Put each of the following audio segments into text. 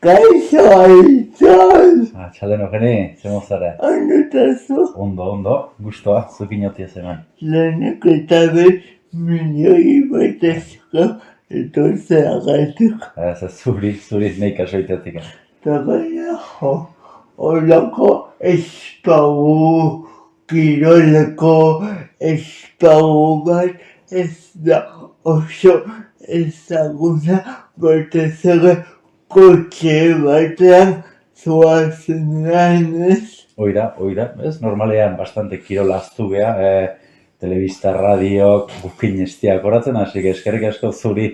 Kaixo Aitzon! Txalden Eugeni, zer mozara? Onotazu? Ondo, gustoa, zukin jotia zeman. Lehenik eta bez milioi bat esko etortzeagatik. Ez zuri nahi kasoitetik. Eta baina horako espagu, kiroleko espagu bat ez da oso ezaguna batez ere kotxe batean zoazenean ez. Oira, ez? Normalean bastante kirola aztu geha, telebista, radio, gukin estiak horatzen, hasi eskerrik asko zuri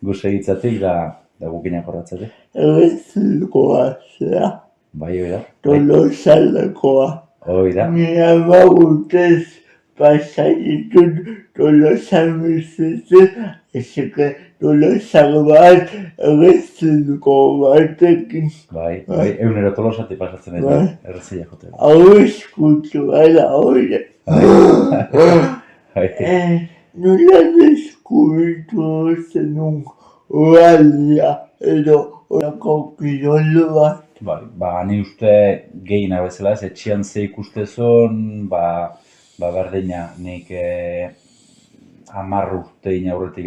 guzegitzatik da gukinak horatzetik. Egezukoa zera, Bai, oira. Tolosalekoa. Oira. Nire ama urtez pasatitut Tolosan bizitzen, eseke Tolosak bat egezuko batekin. Bai, egunero Tolosati pasatzen ez da, errezia jote. Hau eskutu gara hori. Nola deskubritu zenun oalia edo orako kirol bat. Ba, ni uste gehienak bezala ez, etxian ze ikustezun, berdina, nik 10 urte aurretik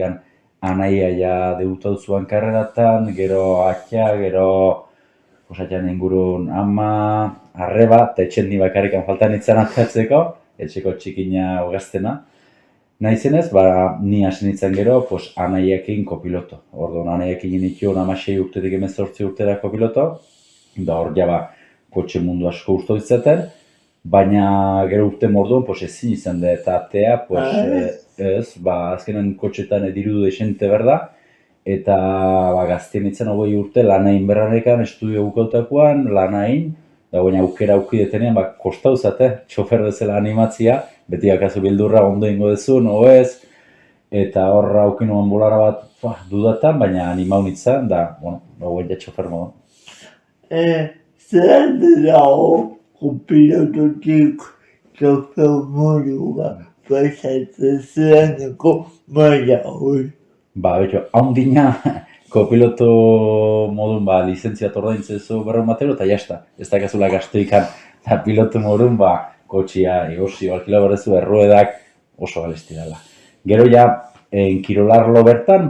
anaia ja debutatu zuen karreratan, gero atxa, gero osatian ingurun ama, arreba, eta etxen ni bakarrikan faltan itzan atatzeko, etxeko txikina gaztena. Naizenez, ni hasi nintzen gero, anaiakin kopiloto. Orduan, anaiakin nituen 16 urtetik 18 urtera kopiloto, da hor jaba kotxe mundu asko usto ditzaten, baina gero urte morduan ezin izan da eta atea, azkenen kotxetan dirudu desente berda, eta gaztien nintzen 20 urte lanain berranekan, estudio bukautakoan, lanain, da baina aukera aukidetenean, kostau zate, txofer bezala animatzia, beti akazu bildurra ondo ingo dezun, ez, eta hor aukinoan bolara bat dudatan, baina animau nintzen, da, guen ja txofer modu. Zer dago kopilototik txofer modua pasatzen zelaneko maila hori? Betxo, haundina kopiloto modun lizentzia ordaintzezu berromatero eta jazta. Ez dakazula gaztoikan eta piloto modun kotxia, egosio, alkila berrezu erruedak oso galesti dela. Gero ja, kirolarlo bertan,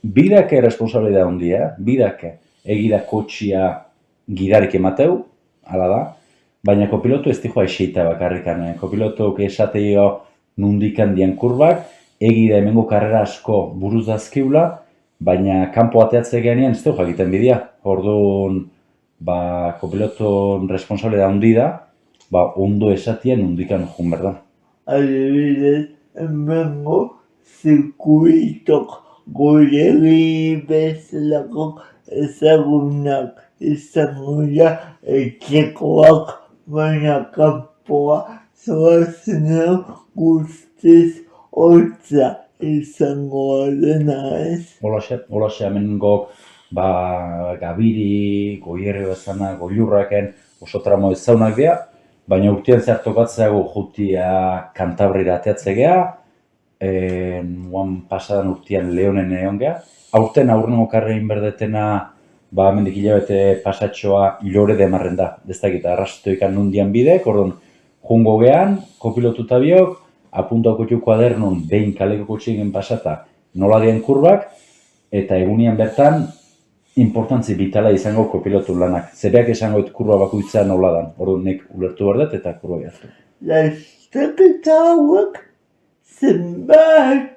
bidake responsabilidad handia, bidake egira kotxia gidarik emateu, hala da, baina kopilotu ez dijoa eseita bakarrikan. Kopilotuk esateio nundikan dian kurbak, egira hemengo karrera asko buruz dazkiula, baina kanpo ateatze genean ez dugu egiten bidea. Orduan, kopilotun responsabilidad handi da, ondo esatien nundikan jun berda. Adibidez, hemengo zirkuitok goiegi bezalako ezagunak izango da etxekoak, baina kanpoa zoazenean guztiz hotza izango dena ez. Holaxe hemengo gabiri, goierri bezana, goiurraken oso tramo ezaunak dira, baina urtean zertokatzeago jutia Kantabrira ateatze geha, pasadan urtean Leonen egon geha, aurten aurrengo karrein berdetena hemendik hilabete pasatxoa Llore de Marren da, ez dakit, arrastoikan nundian bidek, orduan jungo gehan, kopilotuta biok, apuntauko kuadernon behin kaleko kotxegen pasata nola dien kurbak, eta egunian bertan importantzi bitala izango kopilotu lanak. Zebeak esango kurba bakoitza nola dan, orduan nik ulertu berdet eta kurba gertu. Laiztaketa hauek zenbat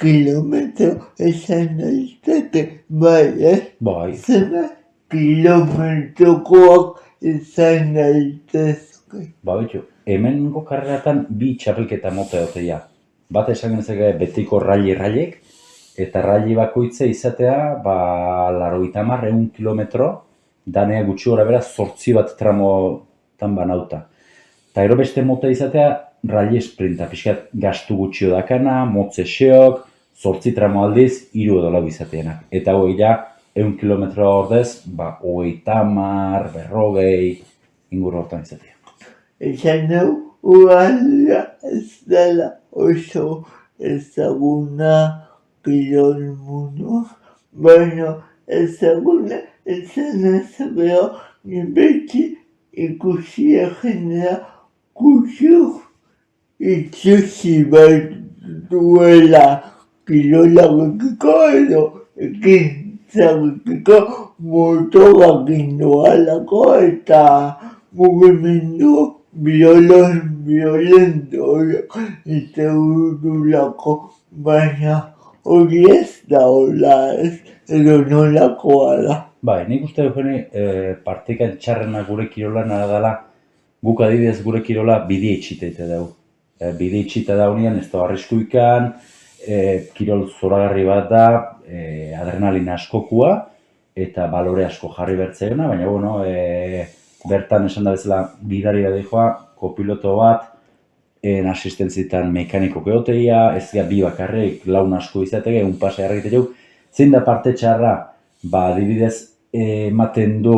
kilometro esan daiteke, Bai. Zenbat kilometrokoak esan daitezke. Betxo, hemengo karreratan 2 txapelketa mota egotea. Bat esan genezake betiko rallek, eta rally bakoitza izatea, 90-100 kilometro, danea gutxi gora bera 8 bat tramotan banauta. Eta gero beste mota izatea, rally sprinta, pixkat gastu gutxio dakana, motze xeok, 8 tramo aldiz, 3 edo 4 izateanak. Eta hori ja, 100 kilometro ordez, 30, 40, inguru hortan izatea. Esan dugu, uala ez dela oso ezaguna kirol mundu, baina ezaguna esanaz gero, beti ikusia jendea kutsu itsusi bat duela kirolagokiko edo ekintzagokiko motorakin doalako eta mugimendu violentoak eta udulako, baina hori ez da hola ez, edo nolakoa da. Bai, nik uste Eugeni, partikan txarrena gure kirolana dela, guk adibidez gure kirola bide itxiteite dugu. Bide itxita da honean, ez da arriskuikan, kirol zoragarri bat da, adrenalina askokua, eta balore asko jarri bertzeena, baina bueno, bertan esan da bezala gidari bat joa, kopiloto bat, asistentzitan mekaniko geotegia, ez da bi bakarrik, laun asko izateke, un pase harrite jau, zein da parte txarra, ba adibidez, ematen du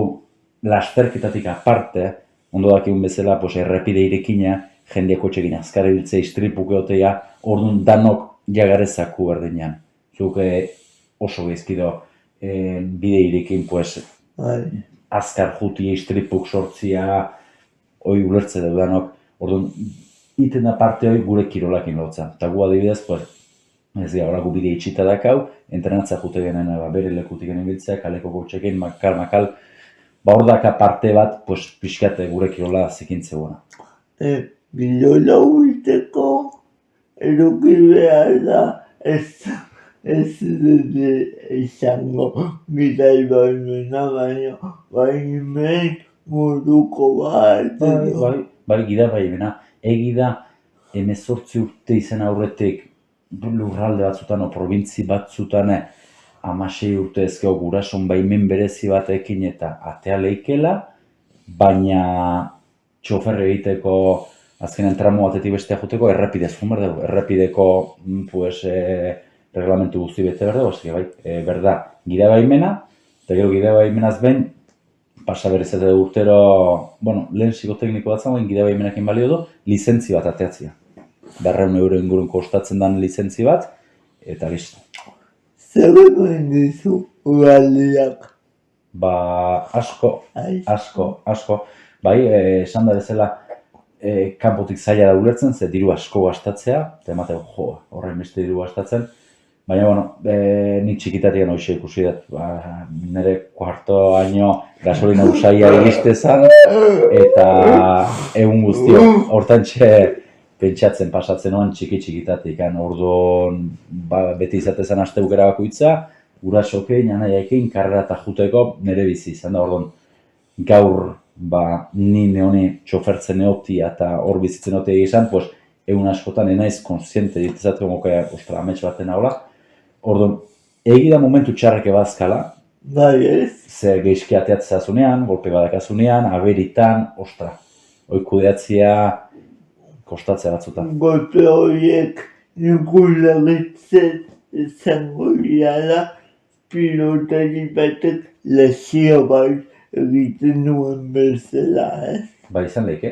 lasterketatik aparte, ondo dakikun bezala, pues, errepide irekina, jendeak kotxekin azkar ibiltzea, istripuk egotea, orduan danok jagarezaku berdinean. Zuk oso gezkido bide irekin, pues, azkar juti istripuk sortzia, hoi ulertze dugu danok, orduan, iten da parte hori gure kirolakin lotza. Eta gu adibidez, pues, ez dira, horako bide itxita dakau, entrenatza jute genen bere lekutik genen biltzea, kaleko kotxekin, makal, ba hor daka parte bat, pues, pixkate gure kirola zikintze guna. Kirola uiteko eroki behar da, ez dute izango gidai baimena, baina baimen moduko bat. Bai, gida baimena. Egi da, 18 urte izan aurretik lurralde batzutan, o probintzi batzutan, 16 urte ezkeo gurason baimen berezi batekin eta atea leikela, baina txofer egiteko azkenean tramo batetik bestea juteko errepidez jun behar dugu. Errepideko pues, reglamentu guzti bete behar dugu, bai, berda, gida baimena, eta gero gida baimenaz behin, pasa berezete urtero, bueno, lehen psikotekniko bat zagoen, gida baimenakin balio du, lizentzi bat ateatzia. 200 euro ingurun kostatzen den lizentzi bat, eta listo. Zer egin dizu ugaldiak? Ba, asko. Bai, esan da bezala, kanpotik zaila da ulertzen, ze diru asko gastatzea, eta emateko, horrein beste diru gastatzen. Baina, bueno, nik txikitatik hoxe ikusi dut, nire kuarto año gasolina usaia iristezan, eta egun guztio, hortantxe pentsatzen pasatzen oan txikitatik, orduan beti izatezan aste bukera bakoitza, gurasokein, anaiaekin, karrera eta juteko nire bizi izan da, orduan gaur ni neoni txofertzen eotia eta hor bizitzen eotia izan, pues, egun askotan enaiz konsiente ditzatzen goke, ostra, amets baten haula. Orduan, egi da momentu txarrake bazkala, bai ez? Ze geizki ateatzea zunean, golpe badakazunean, aberitan, ostra, hoi kudeatzea kostatzea batzutan. Golpe horiek nikulagitzen izango da, pilotari batek lesio bat egiten duen bezala, ez? Bai, izan lehike,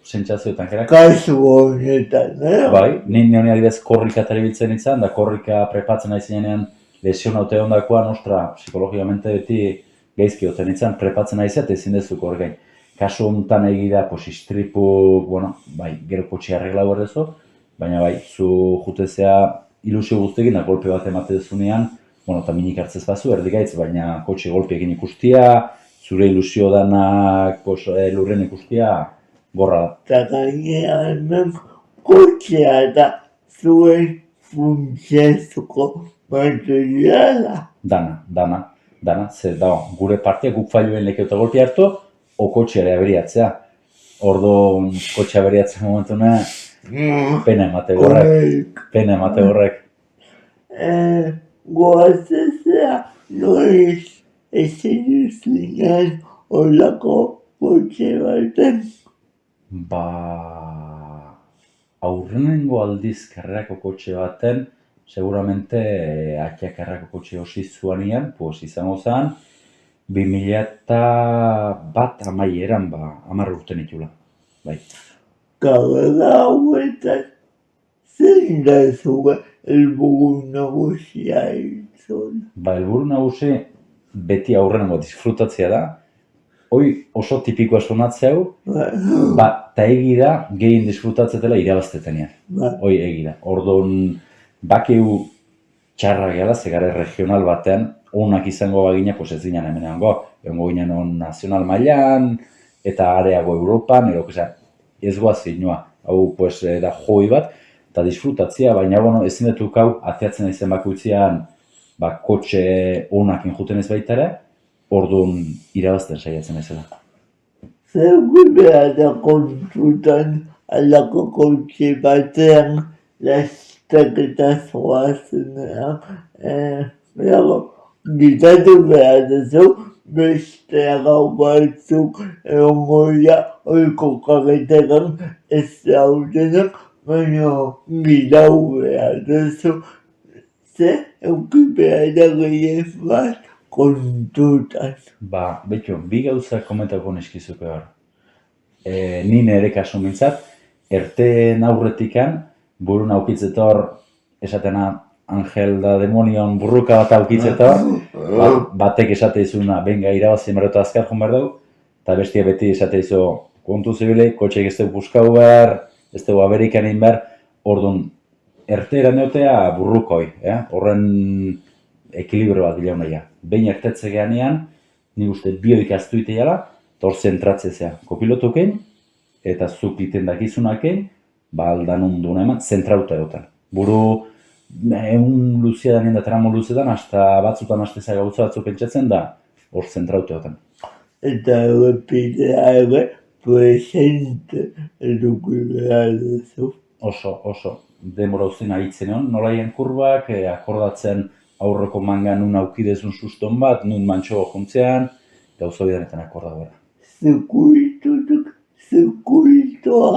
sentsazioetan kerak. Kasu honetan, Bai, nire honi adibidez korrika telebiltzen izan, da korrika prepatzen nahi zinean lesio naute ondakoan, ostra, psikologicamente beti geizki oten izan, prepatzen nahi zet ezin dezuko horregain. Kasu honetan egida, pues, istripu, bueno, bai, gero kotxe arregla horrezo, baina bai, zu jutezea ilusio guztekin, da golpe bat emate dezunean, bueno, eta minik hartzez bazu, erdigaitz, baina kotxe golpeekin ikustia, zure ilusio danak lurren ikustia, gorra da. Eta gainean kotxea da zuen funtsezko materiala. Dana, zer da, gure partia guk failuen leke eta golpea hartu, o kotxeare aberiatzea. Orduan kotxea aberiatzen momentuna, pena emate horrek. Goazezea, noiz ezin izlinean olako kotxe baten. Ba, aurrenengo aldiz karrerako kotxe baten, seguramente atiak karrerako kotxe hosi zuanian, pues izango zen, 2001 amaieran, 10 urte nitula. Bai. Karrera hauetan, zein da zure helburu nagusia izan? Ba, helburu nagusi, beti aurrenengo disfrutatzea da, hoi oso tipikoa sonatzea hau, ta egi da gehien disfrutatzetela irabaztetenean. Hoi egi da. Orduan, bakiu txarra gehala, zegare regional batean, onak izango bagina, pues ez ginen hemen egongo ginen on nazional mailan, eta areago Europan, ez goaz zinua. Hau, pues, da joi bat, eta disfrutatzea, baina, bueno, ezin dut hau, ateatzen aizen bakoitzean, kotxe onakin juten ez baita ere, orduan irabazten saiatzen ezela. Zer behar da kontutan alako kotxe batean lastaketa zoazenean, gizatu behar duzu, beste gau batzuk egongoia oiko karreteran ez daudenak, baina gidau behar duzu. Zer euki behar da gehien bat kontutan. Betxo, bi gauza komentako neskizuke hor. Ni nire kasu mintzat, erten aurretikan, burun aukitzetor, esatena Angel da demonion burruka bat aukitzetor, batek esate izuna, benga irabazi merota azkar joan behar dugu, eta bestia beti esate izu, kontu zibile, kotxeik ez dugu buskau behar, ez dugu aberikan egin behar, orduan, ertera neotea burrukoi, horren ekilibro bat bila honaia. Behin ertetze gehanean, nik uste bioik aztu iteala, eta hor zentratzezea kopilotuken, eta zuk iten dakizunaken, aldan onduna eman, zentrauta egotan. Buru, egun luzia da nien da tramo luzetan, hasta batzutan hasteza gauza batzuk pentsatzen da, hor zentrauta egotan. Eta errepidea ere, presente eduki behar duzu. Oso. Demora uzten ahitzen egon, nolaien kurbak, akordatzen aurreko mangan nun aukidezun suston bat, nun mantxo juntzean, gauza bidanetan akorda gara. Zirkuitoa,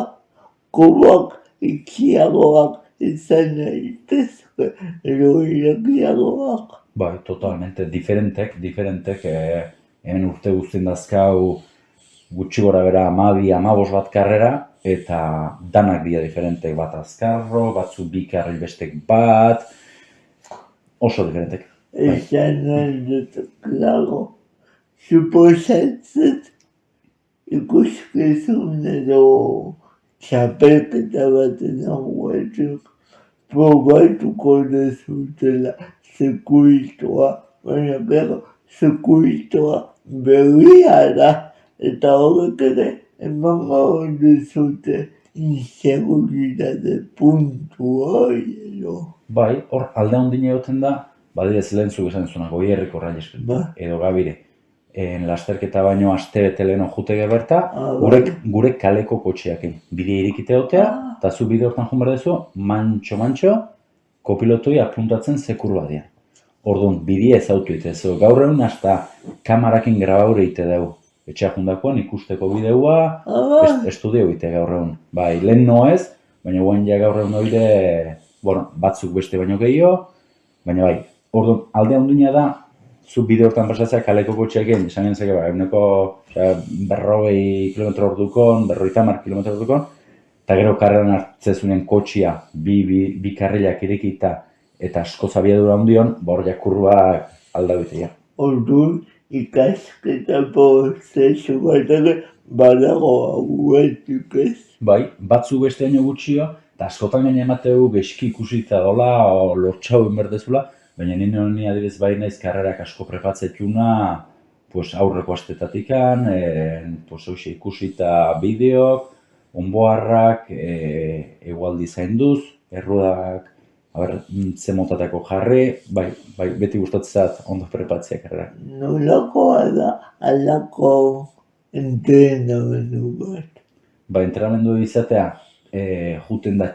kobak ikiagoak izan daitezke, edo irakiagoak. Bai, totalmente, diferentek, hemen urte guztien dazkau gutxi gora bera 12-15 bat karrera, eta danak dira diferentek, bat azkarro, batzu bi karril bestek bat, oso diferentek. Esan dut, klaro, suposatzen ikuskizun edo txapelketa baten aguatuk probatuko dezutela zirkuitoa, baina gero zirkuitoa berria da, eta horrek ere emango dezute inseguritate puntu hori edo. Bai, hor alde handina egoten da, badirez lehen zuk esan zuna, Goierriko Rallespen, edo Gabire. Lasterketa baino aste bete leheno jutege berta, gure kaleko kotxeakin. Bide irikite egotea, eta zu bide hortan joan behar dezu, mantxo, kopilotoi apuntatzen zekur badian. Orduan, bidea ezautu itezu. Gaur egun hasta kamarakin grabaure ite dugu. Etxea jundakoan ikusteko bideua, estudio ite gaur egun. Bai, lehen noez, baina guen ja gaur egun oide, batzuk beste baino gehiago, baina bai, orduan, alde handina da, zu bide hortan pasatzea kaleko kotxeekin, esan gentzake, eguneko 40 kilometro ordukon, 50 kilometro ordukon, eta gero karreran hartzezunen kotxia, bi karrilak irekita, eta asko zabiadura handion, hor jakurruak aldabitea. Orduan, ikasketa prozesu batake badago hauetik ez? Bai, batzu beste haino gutxio, eta askotan gaine emateu geski ikusita dola, lortxau inberdezula, baina nire honi adibidez bai naiz karrerak asko prepatzetuna, aurreko astetatikan, ikusita bideok, onboarrak, egualdi zainduz, errudak, ze motatako jarri, bai, beti gustatzat ondo prepatzea karrera. Nolakoa da alako entrenamendu bat? Entrenamendu izatea, juten da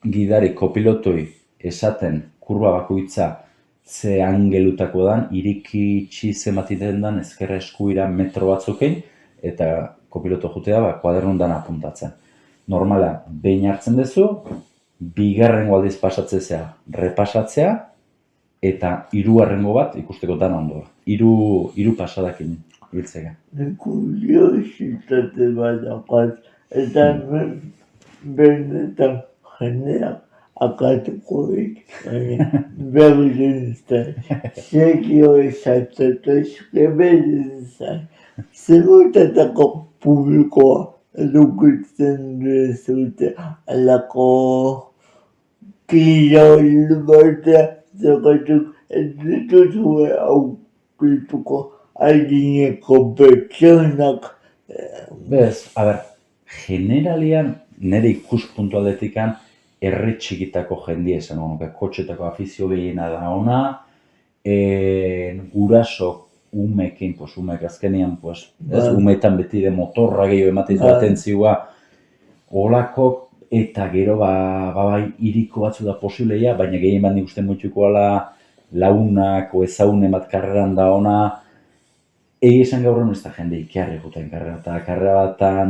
gidari kopilotoi esaten kurba bakoitza ze angelutako dan, irikitsi zematiten dan ezkerra eskuira metro batzukein, eta kopiloto jutea kuadernon dan apuntatzen. Normala, behin hartzen duzu, bigarrengo aldiz pasatzea, repasatzea, eta hirugarrengo bat ikusteko dan ondoa. Hiru pasadakin biltzea. Kuriositate bat daukaz, eta benetan jendeak akatuko dit, berdin zen, segio esatzetezke berdin zen, zegoetatako publikoa edukitzen duzute, alako kirol batea zergatik ez dituzue aurkituko adineko pertsonak. Bez, generalian, nire ikuspuntu aldetikan, herri txikitako jendia esan nuke, kotxetako afizio gehiena da ona, guraso umekin, umek azkenean, umetan beti de motorra gehiago ematen du atentzioa, olako, eta gero bai iriko batzu da posibleia, baina gehien bat nik uste moituko ala launak o ezaune bat karreran da ona, egi esan gaur ez da jende ikiarri guten karrera, eta karrera batan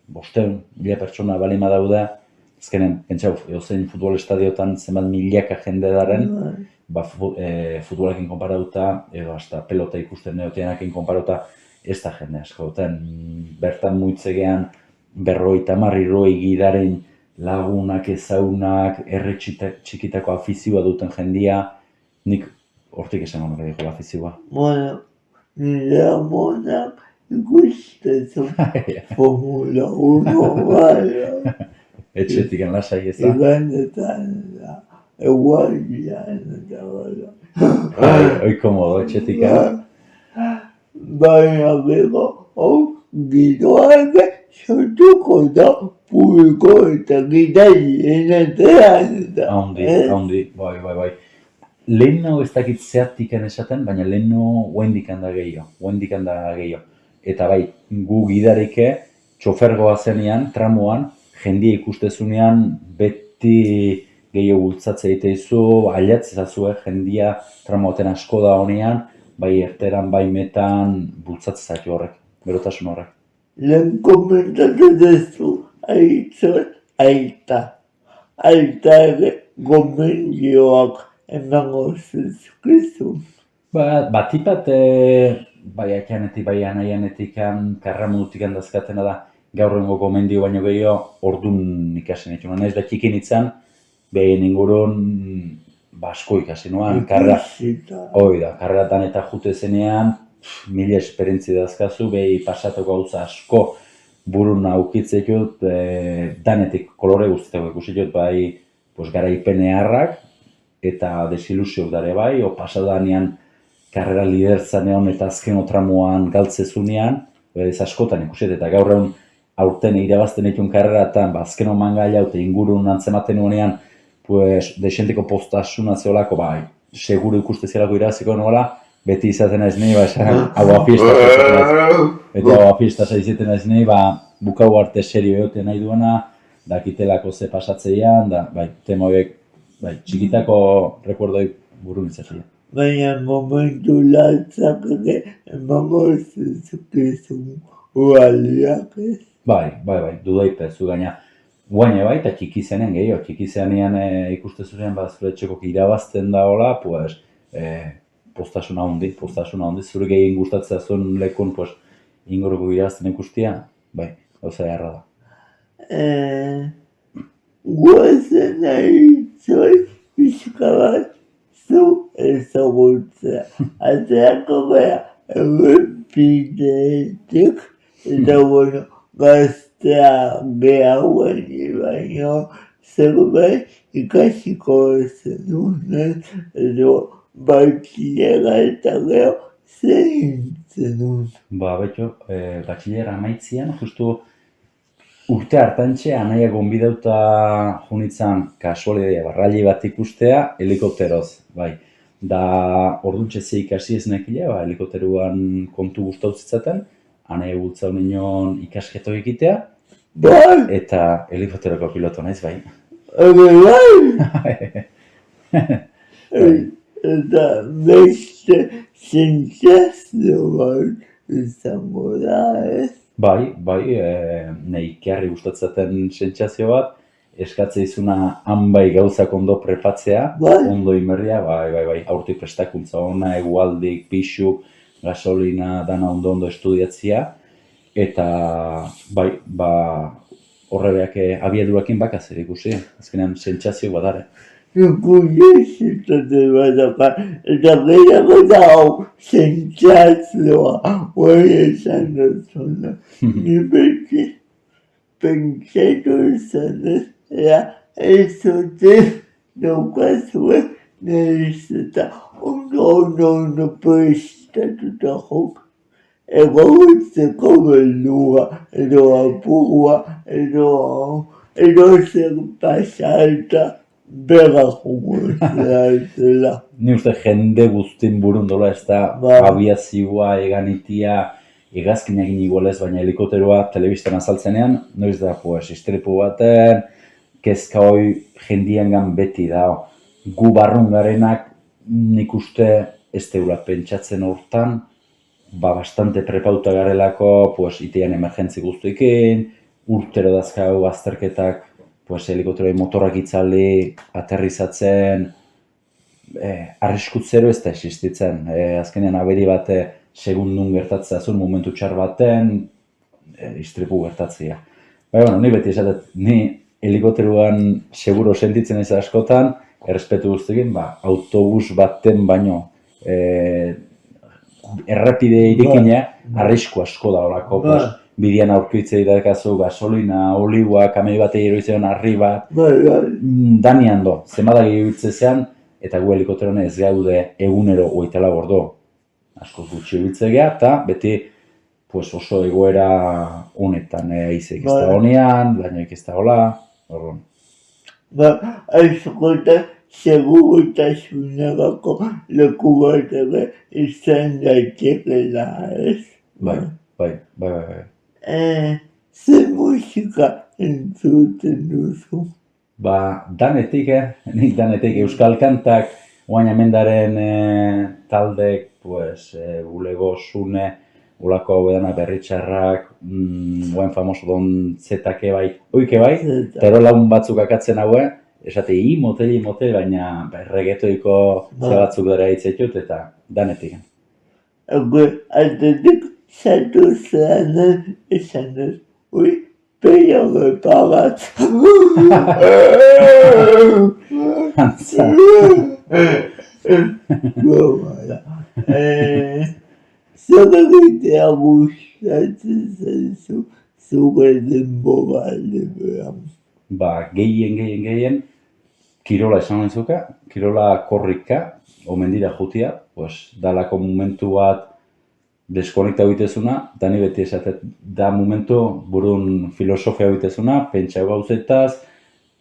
500.000 pertsona balima daude, azkenen, pentsau, eozein futbol estadiotan zenbat milaka jende daren, futbolakin konparatuta, edo hasta pelota ikusten neotianakin konparatuta, ez da jende asko duten. Bertan muitzegean 50-60 gidaren lagunak, ezaunak, herri txikitako afizioa duten jendia, nik hortik esan honek egiko afizioa. Bueno, nire amonak ikustezu Formula 1 bala. Etxetiken lasai ez da? Igandetan da, egualdian eta bala. Oiko modo, etxetiken. Baina gero, giroak sortuko da publiko eta gitarien artean da. Haundi, bai. Leheno ez dakit zeatiken esaten, baina leheno huendikan da gehiago. Eta bai, gu gidarike, txofergoa zenean, tramoan, jendia ikustezunean, beti gehiago bultzatze egiteizu, ailatzezazue jendia tramoaten asko da honean, bai erteran, bai metan, bultzatze zaitu horrek, berotasun horrek. Lehen komentatu duzu, aita ere gomendioak emango zuzkizun. Batipat, bai akianetik, bai anaianetik, karramudutik dazkatena da, gaur rengo gomendio baino gehiago, ordun ikasen ditu. Naiz da txikin itzan, behin ingurun asko ikasi nuan, karreratan eta jute zenean, 1000 esperientzi dazkazu, behi pasatuko gauza asko burun aukitzekut, danetik kolore guztietako ikusitut, bai garaipenearrak, eta desilusiok dare bai, o pasadanean karrera lidertzanean eta azken tramoan galtzezunean, ez askotan ikusit, eta gaur egun aurten irabazten ditun karreratan, azken oman gaila, eta ingurun antzematen nuenean, desenteko postasuna zeolako, bai, seguru ikustezialako irabaziko nola, beti izaten ez nahi, hau afistaz izaten ez nahi, bukau arte serio egoten nahi duena, dakitelako ze pasatzeian, da, bai, tema horiek, bai, txikitako rekuerdoi buru nintzatzen. Baina momentu latzak emango zuzkizun ualiak ez? Bai, dudaipezu gaina. Guaina bai, eta txikizenean gehiago, txikizenean ikustezunean zure txekok irabazten da hola, postasuna handi, zure gehien gustatzea zuen lekun, inguruko irabazten ikustia, bai, gauza erra da. Guazen ahitzoi pixka bat zu ezagutzea. Ateako gara errepidetik, eta gaztea gehauen baino zerbait ikasiko zenuen, edo batxilera eta gero zein zenuen. Betxo, batxilera amaitzian, justu urte hartantxe, anaia gonbidauta junitzen kasualidea barraili bat ikustea helikopteroz, bai. Da orduntxe ze ikasi ez nekile, helikopteruan kontu gustau zitzaten, anaia bultzau nion ikasketo egitea, eta helikopteroko piloto naiz, bai. Eta beste sentsazio bat izango da, ez? Bai, neikiarri gustatzaten sentsazio bat, eskatze izuna bai gauzak ondo prepatzea, ondo inberria, bai, aurtik prestakuntza ona, egualdik, pixuk, gasolina, dana ondo estudiatzea, eta bai, horrebeak abiadurakin bakaz ikusi, azkenean sentsazio badare. Kuriositate bat dauka, eta gehiago da hau sentsazioa, hori esan duzuna. Ni beti pentsatu izan ez, ez dute daukazue, nahiz eta ondo prestatuta jok. Egoitzeko beldua, edo apurua, edo zer pasarta bega juguzela. Ni uste jende guztin burun dola ez da abiazioa, eganitia, hegazkinagin igualez, baina helikopteroa telebistan azaltzenean, noiz da, pues, istripu baten, kezka hoi jendiengan beti da. Gu barrun garenak nik uste ez deula pentsatzen hortan, bastante prepauta garelako, pues, itean emergentzi guztiekin, urtero dazkau azterketak, pues, helikopteroi motorrak itzali, aterrizatzen, arriskutzero ez da existitzen. Azkenean aberi bat segundun gertatzea zuen, momentu txar baten, istripu gertatzea. Baina, ni beti esatet, ni helikopteruan seguro sentitzen ez askotan, errespetu guztiekin, autobus baten baino, errepide irikina, arrisku asko da horako, bidean aurkitzea idakazu, gasolina, oliua, kamei batei eroizean arri bat, danian do, zenbadak ibiltzezean, eta gu helikopteroan ez gaude egunero 24 ordu. Askoz gutxi ibiltzea, eta beti pues, oso egoera honetan, aizeik ez da honean, lainoik ez da hola, orduan. Askotan, segurtasunagako leku bat ere izan daitekela, ez? Bai. Ze musika entzuten duzu? Danetik, nik danetik euskal kantak, oain amendaren taldek, pues, bulego, sune, ulako bedana berritxarrak, oain famoso don zetake bai, oike bai, tero lagun batzuk akatzen haue, esate motel, baina reggaetoiko ze batzuk dara hitzetut eta danetik. Altetik zatu zehanen esan ez, peio gepagat. Antza. Gomara. Zer egitea gustatzen zaizu zure denbora lebean. Gehien, kirola esan nahizuka, kirola korrika, omen dira jutia, pues, dalako momentu bat deskonekta egitezuna, da ni beti esatet, da momentu burun filosofia egitezuna, pentsa gauzetaz,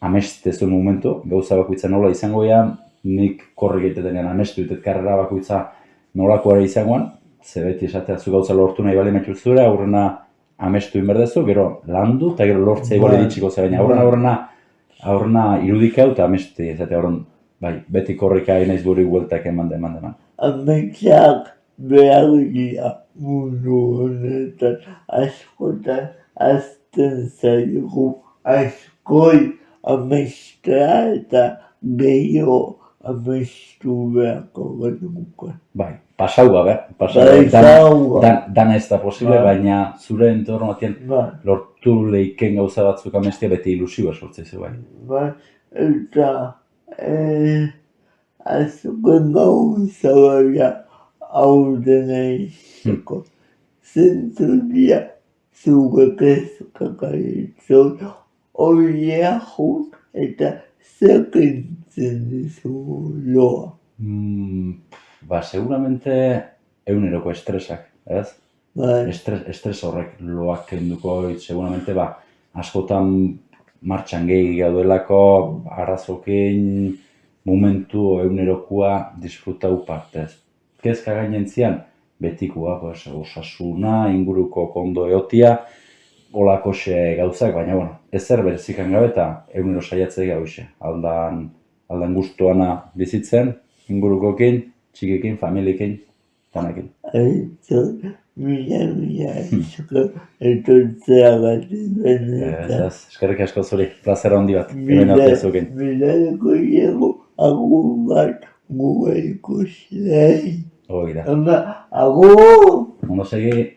amestezun momentu, gauza bakoitza nola izango ean, nik korrik egitetenean amestu ditet karrera bakoitza nolakoa izangoan, ze beti esatea zu gauza lortu nahi bali metxuzure, aurrena amestu inberdezu, gero landu, eta gero lortzea igual editxiko ze, baina aurrena irudikau eta amesti, ezatea beti korrika naiz buri bueltak eman. Ametsak behar dira mundu honetan, askotan azten zaigu, askoi amestea eta gehiago amestu beharko genuko. Pasau gabe, dana ez da posible, baina zure entorno batien lortu leiken gauza batzuk amestia beti ilusioa sortzeizu bai. Eta azuken gauza baina hau dena izeko. Zentzu dira zure kezkak aritzot, horiak jut eta zekintzen dizu loa. Seguramente eguneroko estresak, ez? Estres horrek loak kenduko, seguramente askotan martxan gehi gaudelako, arrazokin momentu egunerokoa disfrutau partez. Kezka gainentzian, betikoa, osasuna, inguruko kondo eotia, olako gauzak, baina, ezer berezikan gabe eta egunero saiatzea gauze. Aldan guztuana bizitzen, ingurukokin, txikekin, familiekin, tanekin. Mila esko etortzea bat benetan. Eskerrik asko zuri, plazera handi bat, hemen atezukin. Milareko diego agur bat gure ikuslei. Hoi da. Agur! Ondo segi.